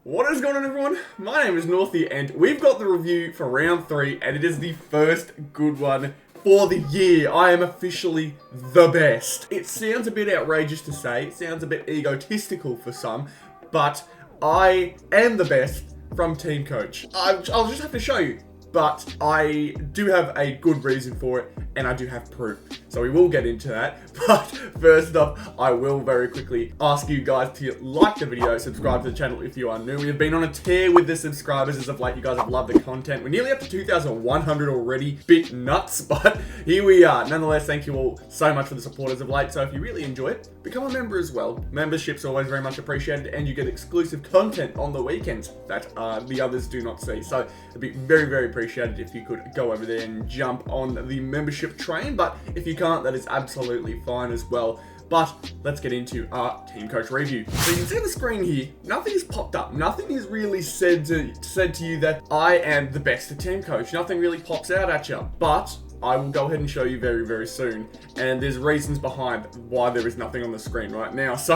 What is going on, everyone? My name is Northy and we've got the review for round 3 and it is the first good one for the year. I am officially the best. It sounds a bit outrageous to say, it sounds a bit egotistical for some, but I am the best from Teamcoach. I'll just have to show you, but I do have a good reason for it and I do have proof. So we will get into that. But first up, I will very quickly ask you guys to like the video, subscribe to the channel if you are new. We have been on a tear with the subscribers as of late. You guys have loved the content. We're nearly up to 2,100 already. Bit nuts, but here we are. Nonetheless, thank you all so much for the support as of late. So if you really enjoy it, become a member as well. Membership's always very much appreciated and you get exclusive content on the weekends that the others do not see. So it'd be very, very appreciated if you could go over there and jump on the membership train. But if you can't, that is absolutely fine as well. But let's get into our Teamcoach review. So you can see on the screen here, nothing has popped up. Nothing is really said to you that I am the best at Teamcoach. Nothing really pops out at you. But I will go ahead and show you very, very soon. And there's reasons behind why there is nothing on the screen right now. So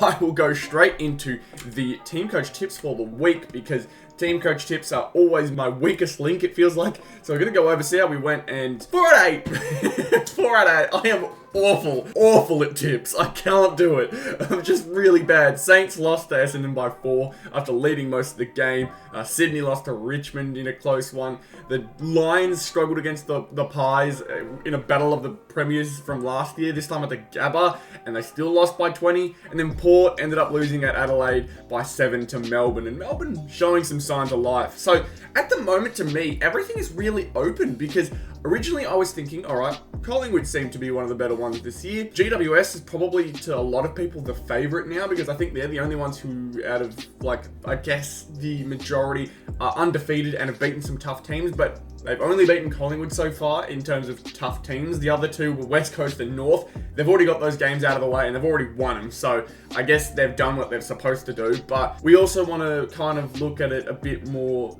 I will go straight into the Teamcoach tips for the week because Teamcoach tips are always my weakest link, it feels like. So we're going to go over, see how we went, and 4 out of 8. 4 out of 8. I am awful at tips. I can't do it. I'm just really bad. Saints lost to Essendon by 4 after leading most of the game. Sydney lost to Richmond in a close one. The Lions struggled against the Pies in a battle of the premiers from last year, this time at the Gabba, and they still lost by 20. And then Port ended up losing at Adelaide by 7 to Melbourne, and Melbourne showing some signs of life. So at the moment, to me, everything is really open because originally I was thinking, all right, Collingwood seemed to be one of the better ones this year. GWS is probably, to a lot of people, the favourite now because I think they're the only ones who, out of, like, I guess the majority, are undefeated and have beaten some tough teams, but they've only beaten Collingwood so far in terms of tough teams. The other two were West Coast and North. They've already got those games out of the way and they've already won them. So I guess they've done what they're supposed to do. But we also want to kind of look at it a bit more,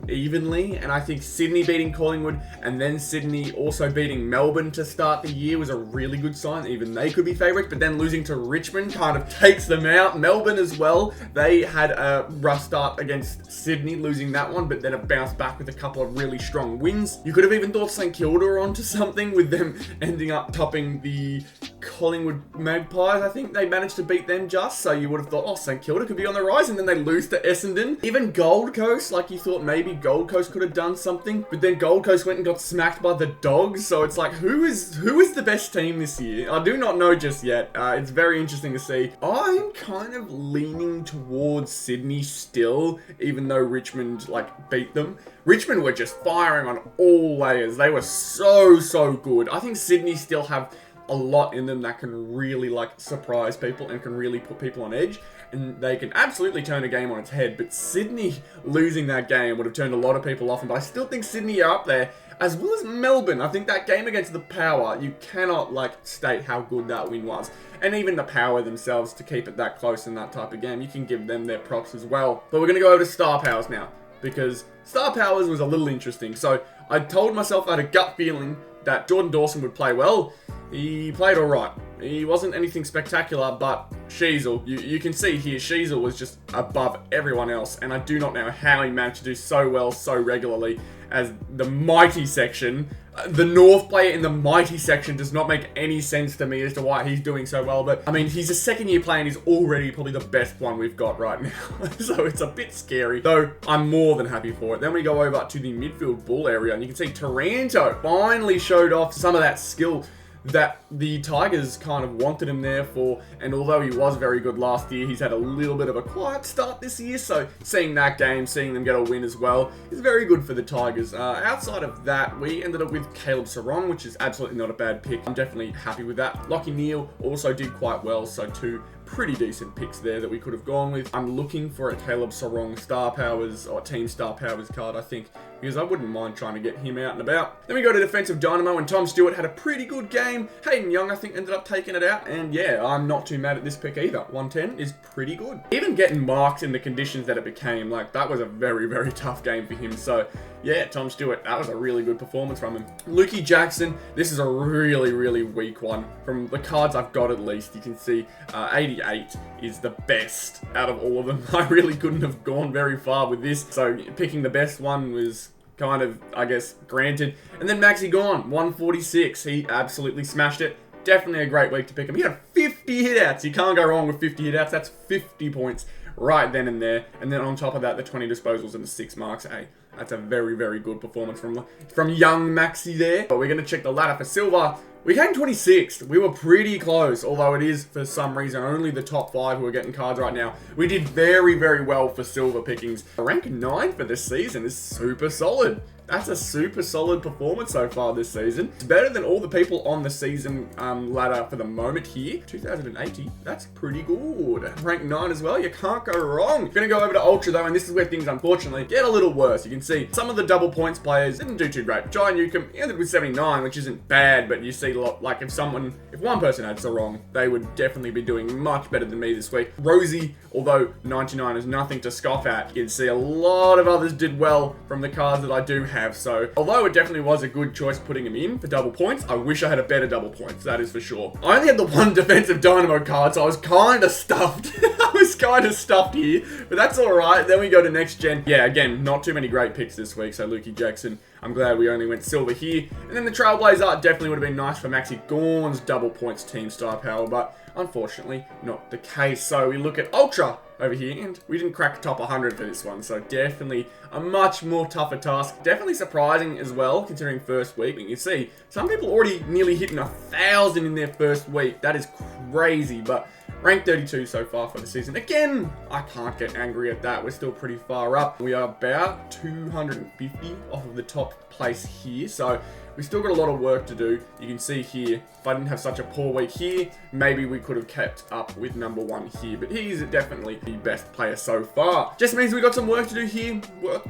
evenly. And I think Sydney beating Collingwood and then Sydney also beating Melbourne to start the year was a really good sign. Even they could be favourites. But then losing to Richmond kind of takes them out. Melbourne as well. They had a rough start against Sydney, losing that one. But then it bounced back with a couple of really strong wins. You could have even thought St Kilda were onto something with them ending up topping the Collingwood Magpies. I think they managed to beat them just, so you would have thought, oh, St Kilda could be on the rise, and then they lose to Essendon. Even Gold Coast, like you thought maybe Gold Coast could have done something, but then Gold Coast went and got smacked by the Dogs, so it's like, who is the best team this year? I do not know just yet. It's very interesting to see. I'm kind of leaning towards Sydney still, even though Richmond, beat them. Richmond were just firing on all layers. They were so good. I think Sydney still have a lot in them that can really surprise people and can really put people on edge, and they can absolutely turn a game on its head. But Sydney losing that game would have turned a lot of people off, and I still think Sydney are up there, as well as Melbourne. I think that game against the Power, you cannot state how good that win was. And even the Power themselves, to keep it that close in that type of game, you can give them their props as well. But we're going to go over to Star Powers now, because Star Powers was a little interesting. So I told myself I had a gut feeling that Jordan Dawson would play well. He played alright. He wasn't anything spectacular, but Sheasel, you can see here, Sheasel was just above everyone else, and I do not know how he managed to do so well so regularly as the mighty section. The North player in the mighty section does not make any sense to me as to why he's doing so well, but I mean, he's a second year player and he's already probably the best one we've got right now. So it's a bit scary, though I'm more than happy for it. Then we go over to the midfield bull area and you can see Taranto finally showed off some of that skill that the Tigers kind of wanted him there for, and although he was very good last year, he's had a little bit of a quiet start this year, so seeing that game, seeing them get a win as well, is very good for the Tigers. Outside of that, we ended up with Caleb Sarong, which is absolutely not a bad pick. I'm definitely happy with that. Lockie Neal also did quite well, so two pretty decent picks there that we could have gone with. I'm looking for a Caleb Sarong Star Powers or Team Star Powers card. I think because I wouldn't mind trying to get him out and about. Then we go to defensive dynamo, and Tom Stewart had a pretty good game. Hayden Young, I think, ended up taking it out, and yeah, I'm not too mad at this pick either. 110 is pretty good. Even getting marked in the conditions that it became, like, that was a very, very tough game for him. So yeah, Tom Stewart, that was a really good performance from him. Lukey Jackson, this is a really, really weak one. From the cards I've got, at least, you can see 88 is the best out of all of them. I really couldn't have gone very far with this, so picking the best one was kind of, I guess, granted. And then Maxi Gorn, 146. He absolutely smashed it. Definitely a great week to pick him. He had 50 hitouts. You can't go wrong with 50 hitouts. That's 50 points right then and there. And then on top of that, the 20 disposals and the 6 marks. Hey, that's a very, very good performance from young Maxi there. But we're going to check the ladder for silver. We came 26th. We were pretty close, although it is, for some reason, only the top 5 who are getting cards right now. We did very, very well for silver pickings. Rank 9 for this season is super solid. That's a super solid performance so far this season. It's better than all the people on the season ladder for the moment here. 2,080, that's pretty good. Rank 9 as well, you can't go wrong. We're gonna go over to Ultra though, and this is where things unfortunately get a little worse. You can see some of the double points players didn't do too great. Jai Newcomb ended with 79, which isn't bad, but you see, like, if one person had Sarong, they would definitely be doing much better than me this week. Rosie, although 99 is nothing to scoff at, you can see a lot of others did well from the cards that I do have. So, although it definitely was a good choice putting him in for double points, I wish I had a better double points, that is for sure. I only had the one defensive dynamo card, so I was kind of stuffed. I was kind of stuffed here, but that's alright. Then we go to next gen. Yeah, again, not too many great picks this week, so Lukey Jackson, I'm glad we only went silver here. And then the Trailblazer definitely would have been nice for Maxi Gorn's double points team star power, but unfortunately not the case. So we look at Ultra over here, and we didn't crack top 100 for this one, so definitely a much more tougher task. Definitely surprising as well, considering first week. You can see some people already nearly hitting 1,000 in their first week. That is crazy, but rank 32 so far for the season. Again, I can't get angry at that. We're still pretty far up. We are about 250 off of the top place here, so we still got a lot of work to do. You can see here, if I didn't have such a poor week here, maybe we could have kept up with number 1 here, but he's definitely the best player so far. Just means we got some work to do here,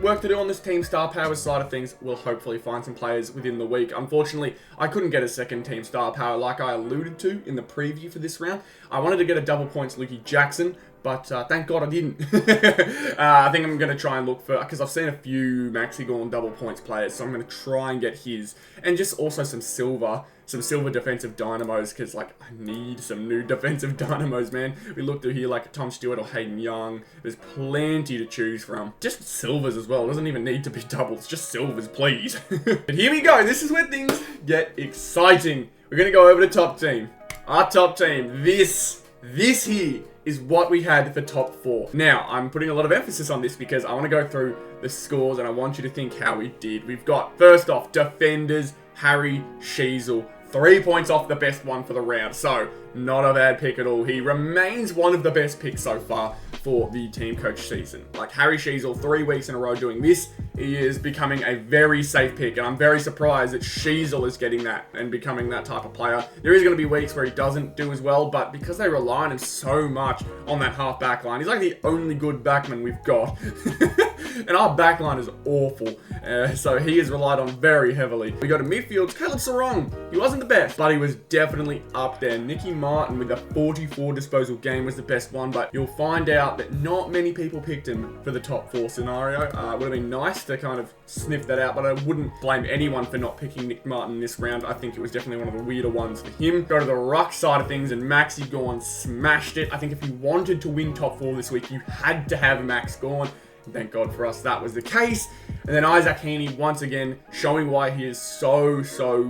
work to do on this team star power side of things. We'll hopefully find some players within the week. Unfortunately, I couldn't get a second team star power like I alluded to in the preview for this round. I wanted to get a double points Lukey Jackson, but thank God I didn't. I think I'm going to try and look for, because I've seen a few Maxi Gorn double points players, so I'm going to try and get his. And just also some silver defensive dynamos, because, like, I need some new defensive dynamos, man. We look through here like Tom Stewart or Hayden Young. There's plenty to choose from. Just silvers as well. It doesn't even need to be doubles. Just silvers, please. But here we go. This is where things get exciting. We're going to go over to top team. Our top team. This here is what we had for top 4. Now, I'm putting a lot of emphasis on this because I want to go through the scores and I want you to think how we did. We've got, first off, defenders, Harry Sheasel. 3 points off the best one for the round, so not a bad pick at all. He remains one of the best picks so far for the Teamcoach season. Like, Harry Sheasel, 3 weeks in a row doing this, he is becoming a very safe pick, and I'm very surprised that Sheasel is getting that and becoming that type of player. There is going to be weeks where he doesn't do as well, but because they rely on him so much on that half back line, he's like the only good backman we've got. And our backline is awful, so he is relied on very heavily. We go to midfield. Caleb Sarong, he wasn't the best, but he was definitely up there. Nicky Martin with a 44 disposal game was the best one, but you'll find out that not many people picked him for the top 4 scenario. It would have been nice to kind of sniff that out, but I wouldn't blame anyone for not picking Nick Martin this round. I think it was definitely one of the weirder ones for him. Go to the ruck side of things, and Maxi Gorn smashed it. I think if you wanted to win top 4 this week, you had to have Max Gorn. Thank God for us that was the case. And then Isaac Heaney, once again, showing why he is so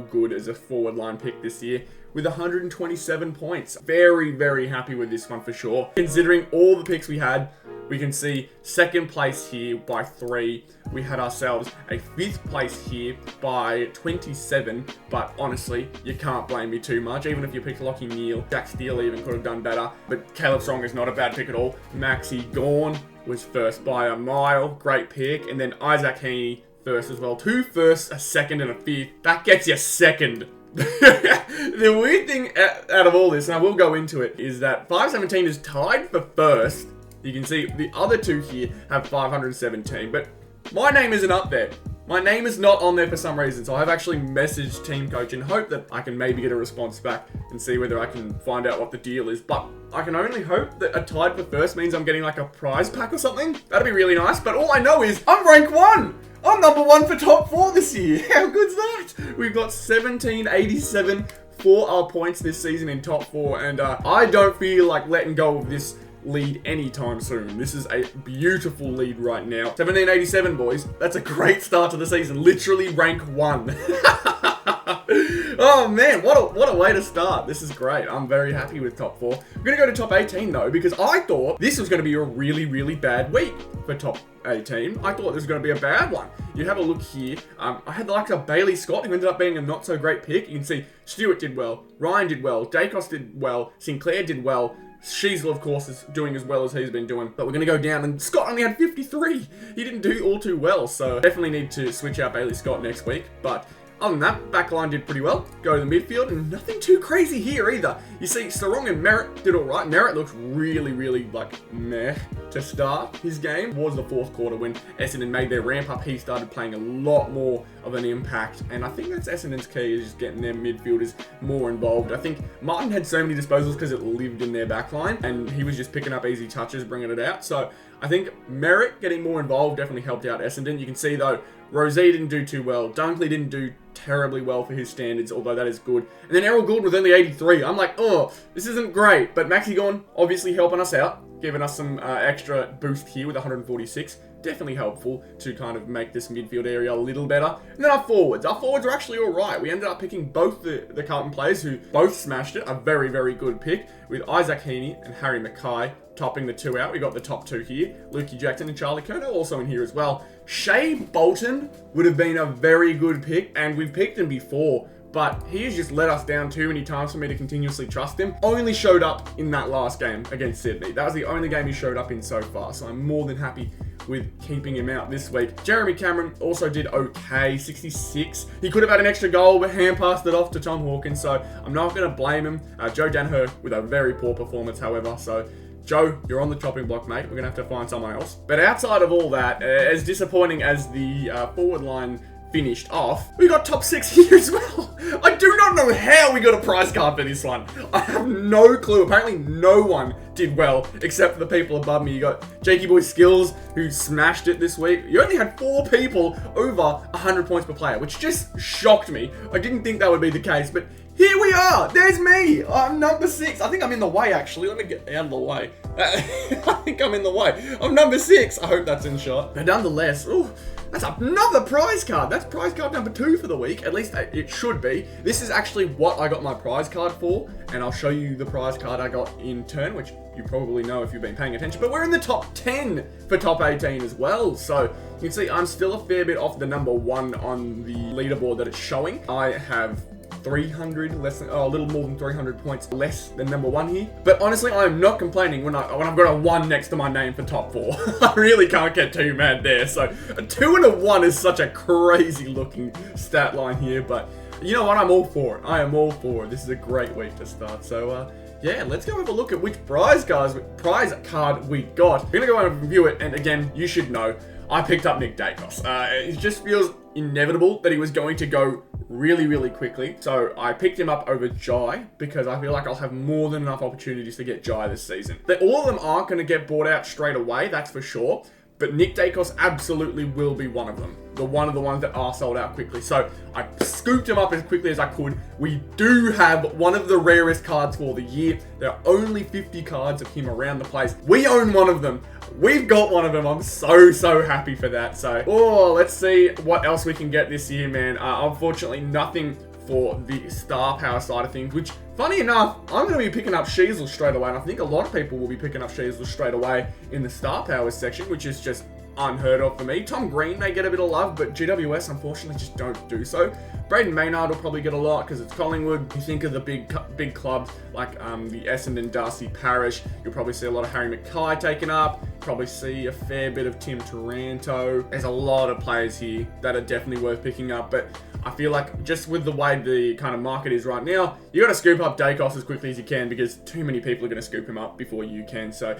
good as a forward line pick this year with 127 points. Very, very happy with this one for sure. Considering all the picks we had, we can see second place here by 3. We had ourselves a 5th place here by 27, but honestly, you can't blame me too much. Even if you picked Lockie Neal, Jack Steele even could have done better, but Caleb Strong is not a bad pick at all. Maxi Gorn was first by a mile, great pick, and then Isaac Heaney first as well. 2 firsts, a 2nd, and a 5th. That gets you 2nd. The weird thing out of all this, and I will go into it, is that 517 is tied for first. You can see the other 2 here have 517, but my name isn't up there. My name is not on there for some reason, so I've actually messaged Teamcoach and hope that I can maybe get a response back and see whether I can find out what the deal is. But I can only hope that a tied for first means I'm getting like a prize pack or something. That'd be really nice, but all I know is I'm rank 1! I'm number 1 for top 4 this year. How good's that? We've got 1787 for our points this season in top 4, and I don't feel like letting go of this lead anytime soon. This is a beautiful lead right now. 1787, boys. That's a great start to the season. Literally rank 1. Oh man, what a way to start. This is great. I'm very happy with top 4. We're going to go to top 18 though, because I thought this was going to be a really, really bad week for top 18. I thought this was going to be a bad one. You have a look here. I had the likes of Bailey Scott, who ended up being a not so great pick. You can see Stewart did well, Ryan did well, Dacos did well, Sinclair did well. Sheasel, of course, is doing as well as he's been doing. But we're going to go down, and Scott only had 53. He didn't do all too well, so definitely need to switch out Bailey Scott next week. But other than that, backline did pretty well. Go to the midfield, and nothing too crazy here either. You see, Sarong and Merritt did all right. Merritt looks really, really, like, meh to start his game. Towards the fourth quarter, when Essendon made their ramp up, he started playing a lot more of an impact. And I think that's Essendon's key, is just getting their midfielders more involved. I think Martin had so many disposals because it lived in their backline, and he was just picking up easy touches, bringing it out. So I think Merritt getting more involved definitely helped out Essendon. You can see, though, Rosé didn't do too well. Dunkley didn't do terribly well for his standards, although that is good. And then Errol Gould with only 83. I'm like, oh, this isn't great. But Maxi Gorn obviously helping us out, giving us some extra boost here with 146. Definitely helpful to kind of make this midfield area a little better. And then our forwards. Our forwards are actually all right. We ended up picking both the Carlton players who both smashed it. A very, very good pick with Isaac Heaney and Harry Mackay topping the 2 out. We got the top 2 here. Lukey Jackson and Charlie Kerner also in here as well. Shea Bolton would have been a very good pick, and we've picked him before, but he has just let us down too many times for me to continuously trust him. Only showed up in that last game against Sydney. That was the only game he showed up in so far, so I'm more than happy with keeping him out this week. Jeremy Cameron also did okay, 66. He could have had an extra goal, but hand passed it off to Tom Hawkins, so I'm not going to blame him. Joe Danaher with a very poor performance, however, so Joe, you're on the chopping block, mate. We're going to have to find someone else. But outside of all that, as disappointing as the forward line finished off, we got top 6 here as well. I do not know how we got a prize card for this one. I have no clue. Apparently no one did well except for the people above me. You got Jakey Boy Skills, who smashed it this week. You only had 4 people over 100 points per player, which just shocked me. I didn't think that would be the case, but here we are. There's me. I'm number 6. I think I'm in the way, actually. Let me get out of the way. I think I'm in the way. I'm number 6. I hope that's in shot. But nonetheless, ooh, that's another prize card. That's prize card number 2 for the week. At least it should be. This is actually what I got my prize card for, and I'll show you the prize card I got in turn, which you probably know if you've been paying attention. But we're in the top 10 for top 18 as well. So you can see I'm still a fair bit off the number 1 on the leaderboard that it's showing. I have 300 less than, a little more than 300 points less than number 1 here. But honestly, I am not complaining when I've got a 1 next to my name for top 4. I really can't get too mad there. So a 2 and a 1 is such a crazy looking stat line here, but you know what? I'm all for it. I am all for it. This is a great week to start. So yeah, let's go have a look at which prize card we got. We're gonna go and review it, and again, you should know, I picked up Nick Dacos. It just feels inevitable that he was going to go really, really quickly. So I picked him up over Jai because I feel like I'll have more than enough opportunities to get Jai this season. All of them aren't going to get bought out straight away, that's for sure. But Nick Dacos absolutely will be one of them. One of the ones that are sold out quickly. So I scooped him up as quickly as I could. We do have one of the rarest cards for the year. There are only 50 cards of him around the place. We own one of them. We've got one of them. I'm so happy for that. So, let's see what else we can get this year, man. Unfortunately, nothing for the star power side of things, which, funny enough, I'm going to be picking up Sheasel straight away, and I think a lot of people will be picking up Sheasel straight away in the star powers section, which is just unheard of for me. Tom Green may get a bit of love, but GWS unfortunately just don't do so. Braden Maynard will probably get a lot because it's Collingwood. You think of the big clubs like the Essendon, Darcy Parish, you'll probably see a lot of Harry Mackay taken up. Probably see a fair bit of Tim Taranto. There's a lot of players here that are definitely worth picking up, but I feel like just with the way the kind of market is right now, you got to scoop up Dacos as quickly as you can because too many people are going to scoop him up before you can. So,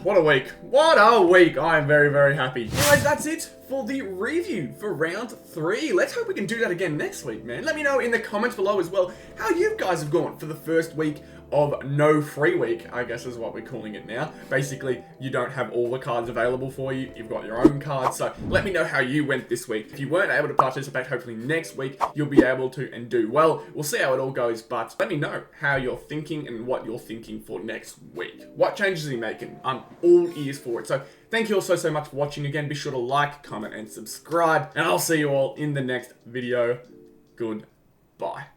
what a week. What a week. I am very happy. Anyways, that's it for the review for round 3. Let's hope we can do that again next week, man. Let me know in the comments below as well how you guys have gone for the first week of no free week, I guess is what we're calling it now. Basically, you don't have all the cards available for you. You've got your own cards. So let me know how you went this week. If you weren't able to participate, hopefully next week you'll be able to and do well. We'll see how it all goes, but let me know how you're thinking and what you're thinking for next week. What changes are you making? I'm all ears for it. So thank you all so much for watching. Again, be sure to like, comment, and subscribe. And I'll see you all in the next video. Goodbye.